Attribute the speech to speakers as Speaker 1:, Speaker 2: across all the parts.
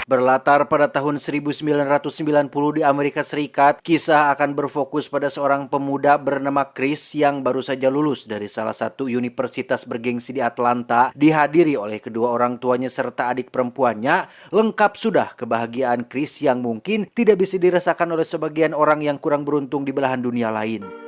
Speaker 1: Berlatar pada tahun 1990 di Amerika Serikat, kisah akan berfokus pada seorang pemuda bernama Chris yang baru saja lulus dari salah satu universitas bergengsi di Atlanta, dihadiri oleh kedua orang tuanya serta adik perempuannya. Lengkap sudah kebahagiaan Chris yang mungkin tidak bisa dirasakan oleh sebagian orang yang kurang beruntung di belahan dunia lain.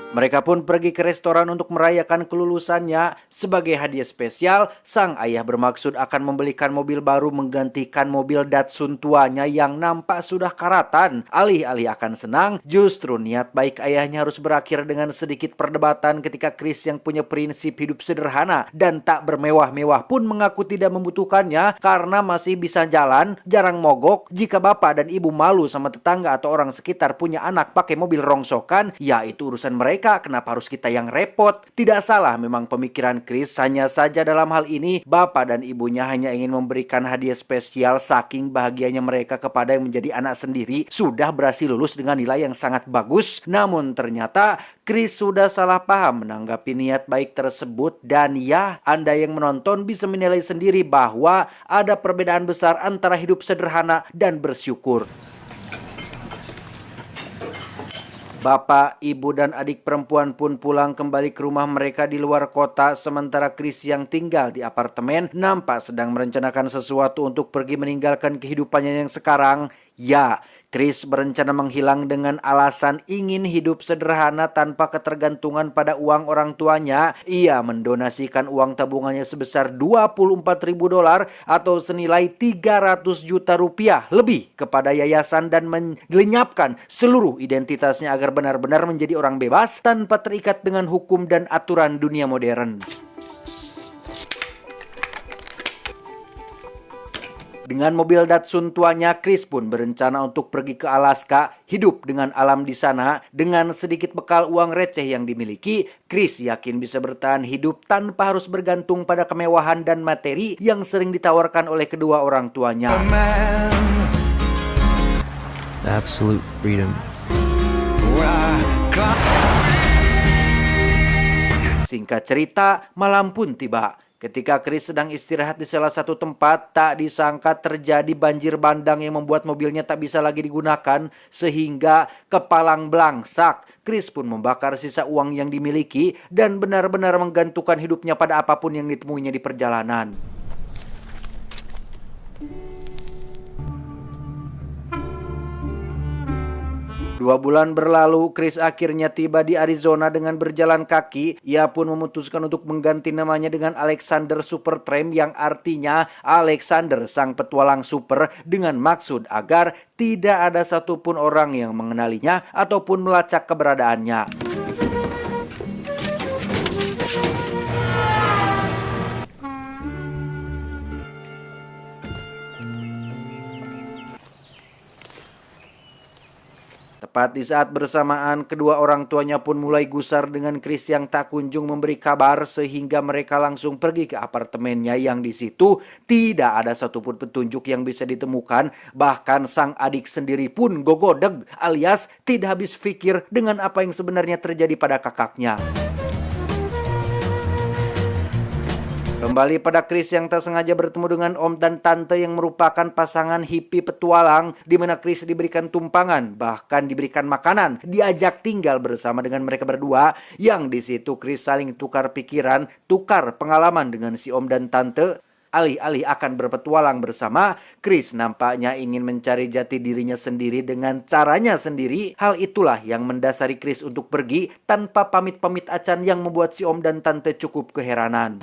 Speaker 1: Mereka pun pergi ke restoran untuk merayakan kelulusannya. Sebagai hadiah spesial, sang ayah bermaksud akan membelikan mobil baru menggantikan mobil Datsun tuanya yang nampak sudah karatan. Alih-alih akan senang, justru niat baik ayahnya harus berakhir dengan sedikit perdebatan ketika Chris yang punya prinsip hidup sederhana dan tak bermewah-mewah pun mengaku tidak membutuhkannya karena masih bisa jalan, jarang mogok. Jika bapak dan ibu malu sama tetangga atau orang sekitar punya anak pakai mobil rongsokan, ya itu urusan mereka. Kenapa harus kita yang repot? Tidak salah memang pemikiran Chris, hanya saja dalam hal ini bapak dan ibunya hanya ingin memberikan hadiah spesial saking bahagianya mereka kepada yang menjadi anak sendiri sudah berhasil lulus dengan nilai yang sangat bagus. Namun ternyata Chris sudah salah paham menanggapi niat baik tersebut, dan ya, Anda yang menonton bisa menilai sendiri bahwa ada perbedaan besar antara hidup sederhana dan bersyukur. Bapak, ibu, dan adik perempuan pun pulang kembali ke rumah mereka di luar kota, sementara Chris yang tinggal di apartemen nampak sedang merencanakan sesuatu untuk pergi meninggalkan kehidupannya yang sekarang. Ya, Chris berencana menghilang dengan alasan ingin hidup sederhana tanpa ketergantungan pada uang orang tuanya. Ia mendonasikan uang tabungannya sebesar $24.000 atau senilai 300 juta rupiah lebih kepada yayasan dan melenyapkan seluruh identitasnya agar benar-benar menjadi orang bebas tanpa terikat dengan hukum dan aturan dunia modern. Dengan mobil Datsun tuanya, Chris pun berencana untuk pergi ke Alaska, hidup dengan alam di sana. Dengan sedikit bekal uang receh yang dimiliki, Chris yakin bisa bertahan hidup tanpa harus bergantung pada kemewahan dan materi yang sering ditawarkan oleh kedua orang tuanya.
Speaker 2: Absolute freedom.
Speaker 1: Singkat cerita, malam pun tiba. Ketika Chris sedang istirahat di salah satu tempat, tak disangka terjadi banjir bandang yang membuat mobilnya tak bisa lagi digunakan sehingga kepalang belangsak. Chris pun membakar sisa uang yang dimiliki dan benar-benar menggantungkan hidupnya pada apapun yang ditemuinya di perjalanan. 2 bulan berlalu, Chris akhirnya tiba di Arizona dengan berjalan kaki. Ia pun memutuskan untuk mengganti namanya dengan Alexander Supertramp, yang artinya Alexander sang petualang super, dengan maksud agar tidak ada satupun orang yang mengenalinya ataupun melacak keberadaannya. Tepat di saat bersamaan, kedua orang tuanya pun mulai gusar dengan Chris yang tak kunjung memberi kabar, sehingga mereka langsung pergi ke apartemennya yang di situ tidak ada satupun petunjuk yang bisa ditemukan. Bahkan sang adik sendiri pun gogodeg alias tidak habis pikir dengan apa yang sebenarnya terjadi pada kakaknya. Kembali pada Chris yang tak sengaja bertemu dengan om dan tante yang merupakan pasangan hippie petualang, di mana Chris diberikan tumpangan, bahkan diberikan makanan, diajak tinggal bersama dengan mereka berdua, yang di situ Chris saling tukar pikiran, tukar pengalaman dengan si om dan tante. Alih-alih akan berpetualang bersama, Chris nampaknya ingin mencari jati dirinya sendiri dengan caranya sendiri. Hal itulah yang mendasari Chris untuk pergi tanpa pamit-pamit acan yang membuat si om dan tante cukup keheranan.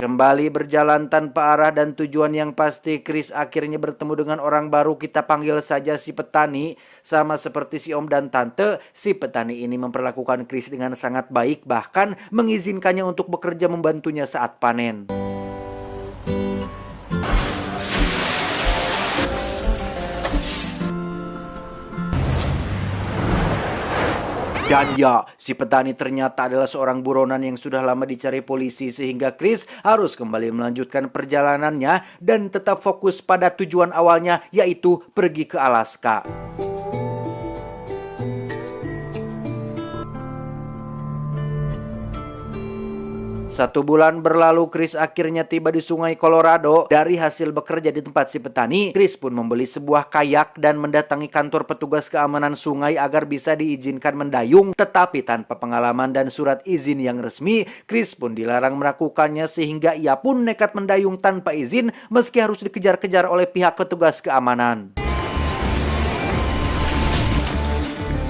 Speaker 1: Kembali berjalan tanpa arah dan tujuan yang pasti, Chris akhirnya bertemu dengan orang baru, kita panggil saja si petani. Sama seperti si om dan tante, si petani ini memperlakukan Chris dengan sangat baik, bahkan mengizinkannya untuk bekerja membantunya saat panen. Dan ya, si petani ternyata adalah seorang buronan yang sudah lama dicari polisi sehingga Chris harus kembali melanjutkan perjalanannya dan tetap fokus pada tujuan awalnya, yaitu pergi ke Alaska. 1 bulan berlalu, Chris akhirnya tiba di Sungai Colorado. Dari hasil bekerja di tempat si petani, Chris pun membeli sebuah kayak dan mendatangi kantor petugas keamanan sungai agar bisa diizinkan mendayung. Tetapi tanpa pengalaman dan surat izin yang resmi, Chris pun dilarang melakukannya sehingga ia pun nekat mendayung tanpa izin meski harus dikejar-kejar oleh pihak petugas keamanan.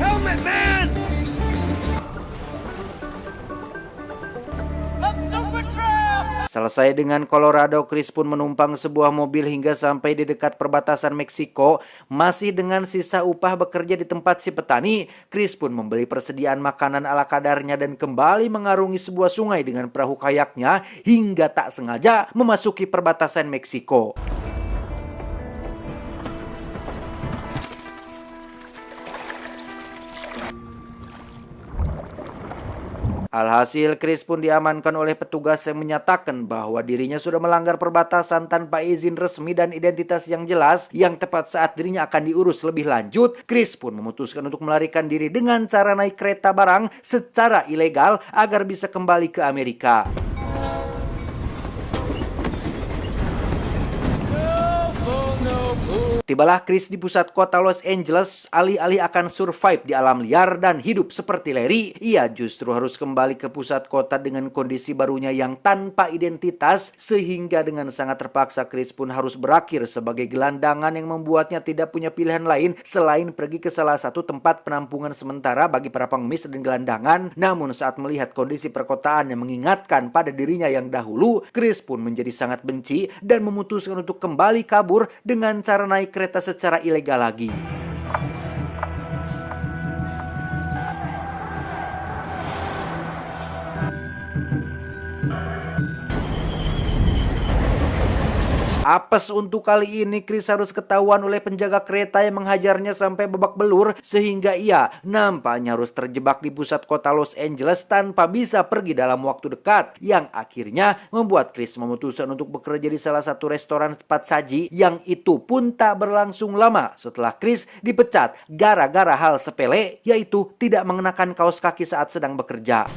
Speaker 3: Helmet, man!
Speaker 1: Selesai dengan Colorado, Chris pun menumpang sebuah mobil hingga sampai di dekat perbatasan Meksiko. Masih dengan sisa upah bekerja di tempat si petani, Chris pun membeli persediaan makanan ala kadarnya dan kembali mengarungi sebuah sungai dengan perahu kayaknya hingga tak sengaja memasuki perbatasan Meksiko. Alhasil, Chris pun diamankan oleh petugas yang menyatakan bahwa dirinya sudah melanggar perbatasan tanpa izin resmi dan identitas yang jelas. Yang tepat saat dirinya akan diurus lebih lanjut, Chris pun memutuskan untuk melarikan diri dengan cara naik kereta barang secara ilegal agar bisa kembali ke Amerika. Tibalah Chris di pusat kota Los Angeles. Alih-alih akan survive di alam liar dan hidup seperti Larry, ia justru harus kembali ke pusat kota dengan kondisi barunya yang tanpa identitas, sehingga dengan sangat terpaksa Chris pun harus berakhir sebagai gelandangan yang membuatnya tidak punya pilihan lain selain pergi ke salah satu tempat penampungan sementara bagi para pengemis dan gelandangan. Namun saat melihat kondisi perkotaan yang mengingatkan pada dirinya yang dahulu, Chris pun menjadi sangat benci dan memutuskan untuk kembali kabur dengan cara naik kereta secara ilegal lagi. Apes untuk kali ini, Chris harus ketahuan oleh penjaga kereta yang menghajarnya sampai babak belur sehingga ia nampaknya harus terjebak di pusat kota Los Angeles tanpa bisa pergi dalam waktu dekat, yang akhirnya membuat Chris memutuskan untuk bekerja di salah satu restoran cepat saji, yang itu pun tak berlangsung lama setelah Chris dipecat gara-gara hal sepele, yaitu tidak mengenakan kaos kaki saat sedang bekerja.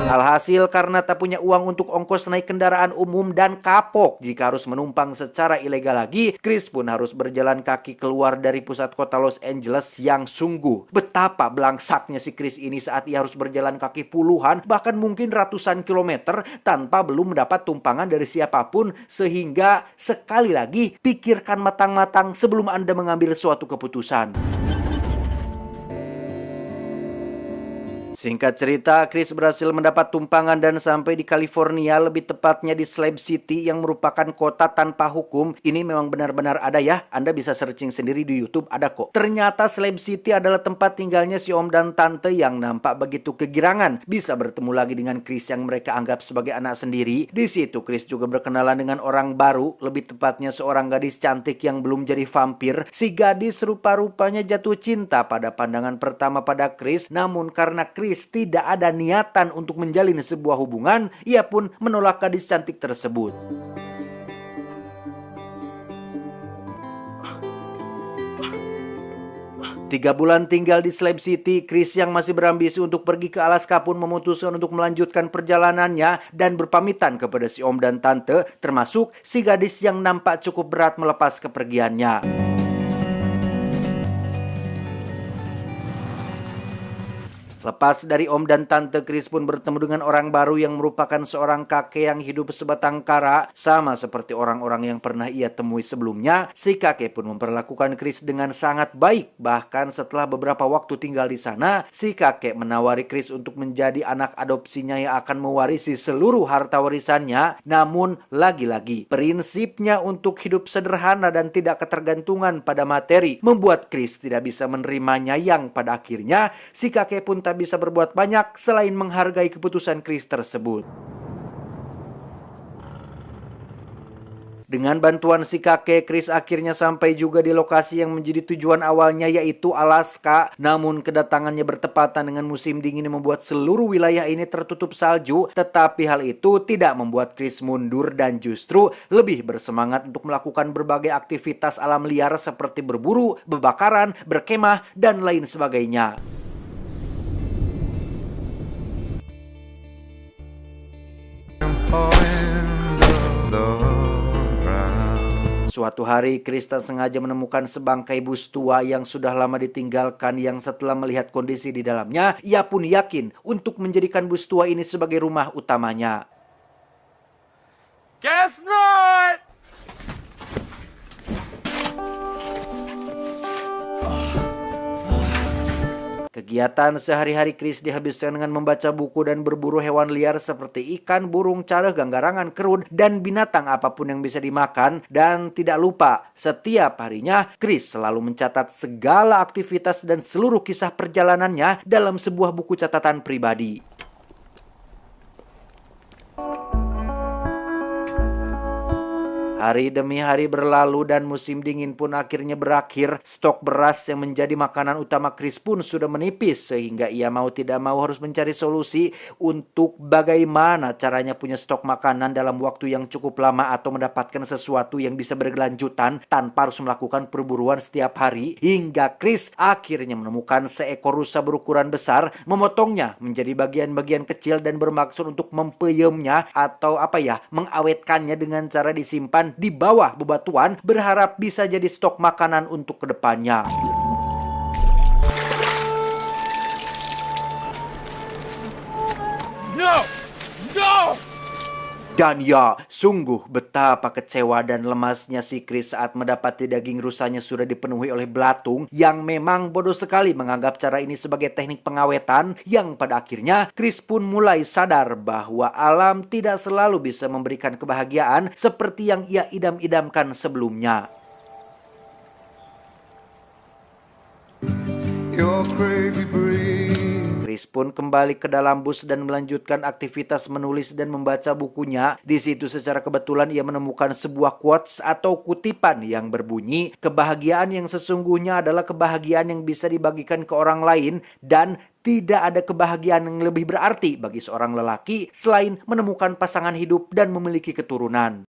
Speaker 1: Alhasil karena tak punya uang untuk ongkos naik kendaraan umum dan kapok jika harus menumpang secara ilegal lagi, Chris pun harus berjalan kaki keluar dari pusat kota Los Angeles yang sungguh betapa belangsaknya si Chris ini saat ia harus berjalan kaki puluhan bahkan mungkin ratusan kilometer tanpa belum mendapat tumpangan dari siapapun, sehingga sekali lagi pikirkan matang-matang sebelum Anda mengambil suatu keputusan. Singkat cerita, Chris berhasil mendapat tumpangan dan sampai di California, lebih tepatnya di Slab City yang merupakan kota tanpa hukum. Ini memang benar-benar ada ya, Anda bisa searching sendiri di YouTube, ada kok. Ternyata Slab City adalah tempat tinggalnya si om dan tante yang nampak begitu kegirangan bisa bertemu lagi dengan Chris yang mereka anggap sebagai anak sendiri. Di situ Chris juga berkenalan dengan orang baru, lebih tepatnya seorang gadis cantik yang belum jadi vampir. Si gadis rupa-rupanya jatuh cinta pada pandangan pertama pada Chris, namun karena Chris tidak ada niatan untuk menjalin sebuah hubungan, ia pun menolak gadis cantik tersebut. Tiga bulan tinggal di Slab City, Chris yang masih berambisi untuk pergi ke Alaska pun memutuskan untuk melanjutkan perjalanannya dan berpamitan kepada si om dan tante, termasuk si gadis yang nampak cukup berat melepas kepergiannya. Lepas dari om dan tante, Chris pun bertemu dengan orang baru yang merupakan seorang kakek yang hidup sebatang kara. Sama seperti orang-orang yang pernah ia temui sebelumnya, si kakek pun memperlakukan Chris dengan sangat baik. Bahkan setelah beberapa waktu tinggal di sana, si kakek menawari Chris untuk menjadi anak adopsinya yang akan mewarisi seluruh harta warisannya. Namun lagi-lagi, prinsipnya untuk hidup sederhana dan tidak ketergantungan pada materi membuat Chris tidak bisa menerimanya, yang pada akhirnya si kakek pun tak bisa berbuat banyak selain menghargai keputusan Chris tersebut. Dengan bantuan si kakek, Chris akhirnya sampai juga di lokasi yang menjadi tujuan awalnya, yaitu Alaska. Namun kedatangannya bertepatan dengan musim dingin yang membuat seluruh wilayah ini tertutup salju. Tetapi hal itu tidak membuat Chris mundur dan justru lebih bersemangat untuk melakukan berbagai aktivitas alam liar seperti berburu, bebakaran, berkemah, dan lain sebagainya. Suatu hari, Chris tak sengaja menemukan sebangkai bus tua yang sudah lama ditinggalkan, yang setelah melihat kondisi di dalamnya, ia pun yakin untuk menjadikan bus tua ini sebagai rumah utamanya.
Speaker 3: Guess not!
Speaker 1: Kegiatan sehari-hari Chris dihabiskan dengan membaca buku dan berburu hewan liar seperti ikan, burung, careh, ganggarangan, kerut, dan binatang apapun yang bisa dimakan. Dan tidak lupa, setiap harinya Chris selalu mencatat segala aktivitas dan seluruh kisah perjalanannya dalam sebuah buku catatan pribadi. Hari demi hari berlalu dan musim dingin pun akhirnya berakhir. Stok beras yang menjadi makanan utama Chris pun sudah menipis, sehingga ia mau tidak mau harus mencari solusi untuk bagaimana caranya punya stok makanan dalam waktu yang cukup lama atau mendapatkan sesuatu yang bisa berkelanjutan tanpa harus melakukan perburuan setiap hari. Hingga Chris akhirnya menemukan seekor rusa berukuran besar, memotongnya menjadi bagian-bagian kecil dan bermaksud untuk mempeyemnya atau mengawetkannya dengan cara disimpan di bawah bebatuan, berharap bisa jadi stok makanan untuk kedepannya.
Speaker 3: No! No!
Speaker 1: Dan ya, sungguh betapa kecewa dan lemasnya si Chris saat mendapati daging rusanya sudah dipenuhi oleh belatung yang memang bodoh sekali menganggap cara ini sebagai teknik pengawetan, yang pada akhirnya Chris pun mulai sadar bahwa alam tidak selalu bisa memberikan kebahagiaan seperti yang ia idam-idamkan sebelumnya.
Speaker 4: You're crazy breed.
Speaker 1: Chris pun kembali ke dalam bus dan melanjutkan aktivitas menulis dan membaca bukunya. Di situ secara kebetulan ia menemukan sebuah quotes atau kutipan yang berbunyi, "Kebahagiaan yang sesungguhnya adalah kebahagiaan yang bisa dibagikan ke orang lain, dan tidak ada kebahagiaan yang lebih berarti bagi seorang lelaki selain menemukan pasangan hidup dan memiliki keturunan."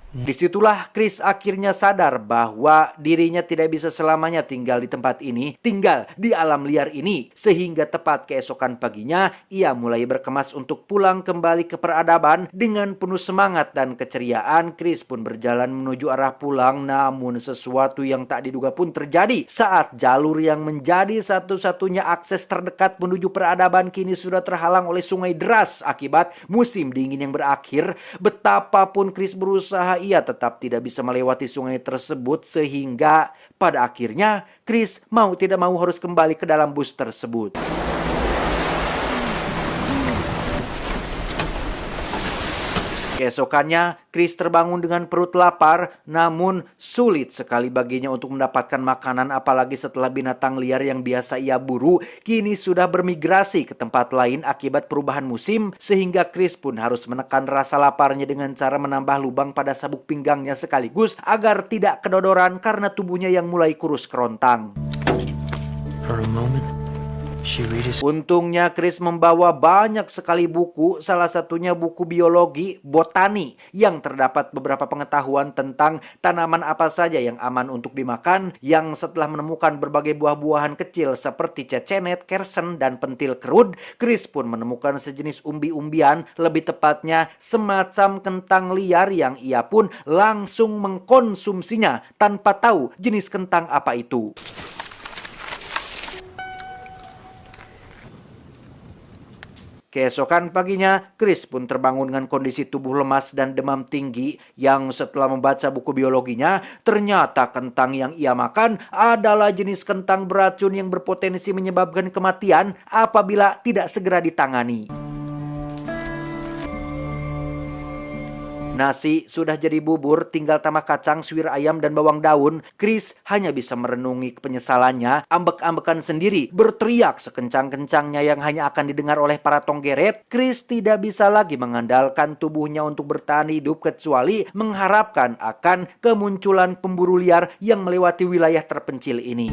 Speaker 1: Disitulah Chris akhirnya sadar bahwa dirinya tidak bisa selamanya tinggal di tempat ini, tinggal di alam liar ini. Sehingga tepat keesokan paginya, ia mulai berkemas untuk pulang kembali ke peradaban. Dengan penuh semangat dan keceriaan, Chris pun berjalan menuju arah pulang. Namun sesuatu yang tak diduga pun terjadi saat jalur yang menjadi satu-satunya akses terdekat menuju peradaban kini sudah terhalang oleh sungai deras akibat musim dingin yang berakhir. Betapapun Chris berusaha, ia tetap tidak bisa melewati sungai tersebut, sehingga pada akhirnya Chris mau tidak mau harus kembali ke dalam bus tersebut. Keesokannya, Chris terbangun dengan perut lapar, namun sulit sekali baginya untuk mendapatkan makanan, apalagi setelah binatang liar yang biasa ia buru kini sudah bermigrasi ke tempat lain akibat perubahan musim, sehingga Chris pun harus menekan rasa laparnya dengan cara menambah lubang pada sabuk pinggangnya sekaligus agar tidak kedodoran karena tubuhnya yang mulai kurus kerontang.
Speaker 2: For a moment, she reads.
Speaker 1: Untungnya Chris membawa banyak sekali buku, salah satunya buku biologi botani yang terdapat beberapa pengetahuan tentang tanaman apa saja yang aman untuk dimakan, yang setelah menemukan berbagai buah-buahan kecil seperti cecenet, kersen, dan pentil kerud, Chris pun menemukan sejenis umbi-umbian, lebih tepatnya semacam kentang liar yang ia pun langsung mengkonsumsinya tanpa tahu jenis kentang apa itu. Keesokan paginya, Chris pun terbangun dengan kondisi tubuh lemas dan demam tinggi, yang setelah membaca buku biologinya, ternyata kentang yang ia makan adalah jenis kentang beracun yang berpotensi menyebabkan kematian apabila tidak segera ditangani. Nasi sudah jadi bubur, tinggal tambah kacang, suwir ayam, dan bawang daun. Chris hanya bisa merenungi penyesalannya, ambek-ambekan sendiri, berteriak sekencang-kencangnya yang hanya akan didengar oleh para tonggeret. Chris tidak bisa lagi mengandalkan tubuhnya untuk bertahan hidup kecuali mengharapkan akan kemunculan pemburu liar yang melewati wilayah terpencil ini.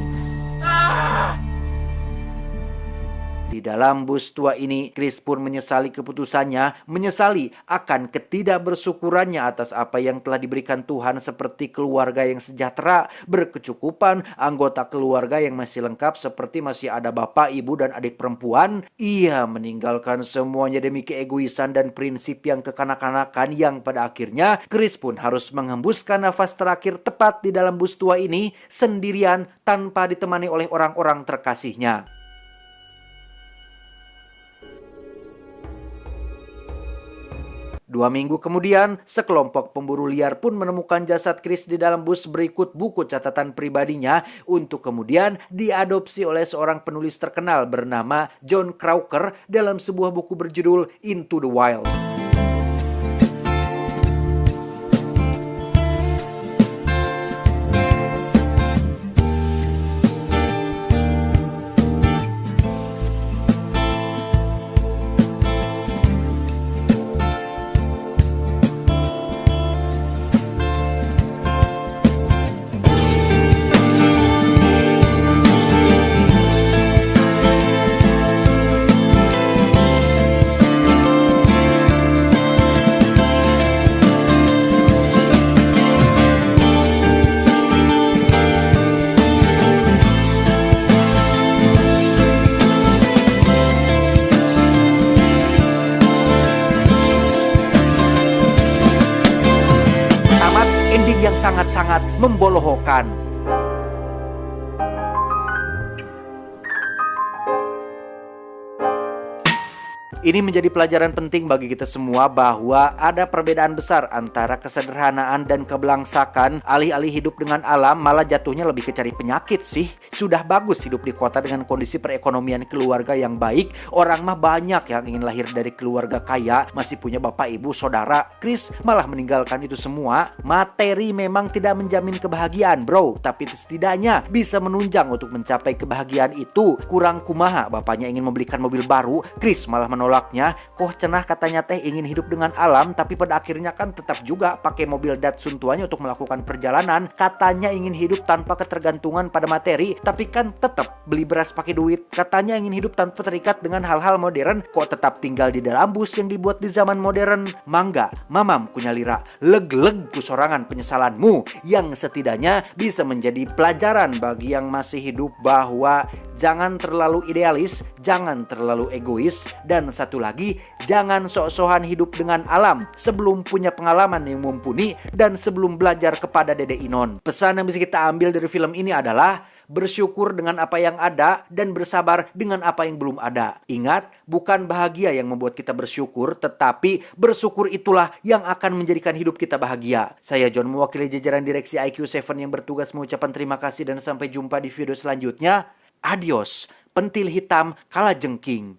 Speaker 1: Di dalam bus tua ini, Chris pun menyesali keputusannya, menyesali akan ketidakbersyukurannya atas apa yang telah diberikan Tuhan seperti keluarga yang sejahtera, berkecukupan, anggota keluarga yang masih lengkap seperti masih ada bapak, ibu, dan adik perempuan. Ia meninggalkan semuanya demi keegoisan dan prinsip yang kekanak-kanakan yang pada akhirnya Chris pun harus menghembuskan nafas terakhir tepat di dalam bus tua ini sendirian tanpa ditemani oleh orang-orang terkasihnya. 2 minggu kemudian, sekelompok pemburu liar pun menemukan jasad Chris di dalam bus berikut buku catatan pribadinya untuk kemudian diadopsi oleh seorang penulis terkenal bernama John Crocker dalam sebuah buku berjudul Into the Wild. Ending yang sangat-sangat membolohkan. Ini menjadi pelajaran penting bagi kita semua bahwa ada perbedaan besar antara kesederhanaan dan kebelangsakan. Alih-alih hidup dengan alam, malah jatuhnya lebih ke cari penyakit sih. Sudah bagus hidup di kota dengan kondisi perekonomian keluarga yang baik. Orang mah banyak yang ingin lahir dari keluarga kaya, masih punya bapak, ibu, saudara. Chris malah meninggalkan itu semua. Materi memang tidak menjamin kebahagiaan, bro. Tapi setidaknya bisa menunjang untuk mencapai kebahagiaan itu. Kurang kumaha, bapaknya ingin membelikan mobil baru, Chris malah menolak. Kok cenah katanya teh ingin hidup dengan alam, tapi pada akhirnya kan tetap juga pakai mobil Datsun tuanya untuk melakukan perjalanan. Katanya ingin hidup tanpa ketergantungan pada materi, tapi kan tetap beli beras pakai duit. Katanya ingin hidup tanpa terikat dengan hal-hal modern, kok tetap tinggal di dalam bus yang dibuat di zaman modern. Mangga, mamam kunyalira, leg-leg kusorangan penyesalanmu, yang setidaknya bisa menjadi pelajaran bagi yang masih hidup bahwa jangan terlalu idealis, jangan terlalu egois, dan satu lagi, jangan sok-sokan hidup dengan alam sebelum punya pengalaman yang mumpuni dan sebelum belajar kepada Dede Inon. Pesan yang bisa kita ambil dari film ini adalah bersyukur dengan apa yang ada dan bersabar dengan apa yang belum ada. Ingat, bukan bahagia yang membuat kita bersyukur, tetapi bersyukur itulah yang akan menjadikan hidup kita bahagia. Saya John, mewakili jajaran direksi IQ7 yang bertugas mengucapkan terima kasih dan sampai jumpa di video selanjutnya. Adios, pentil hitam kalajengking.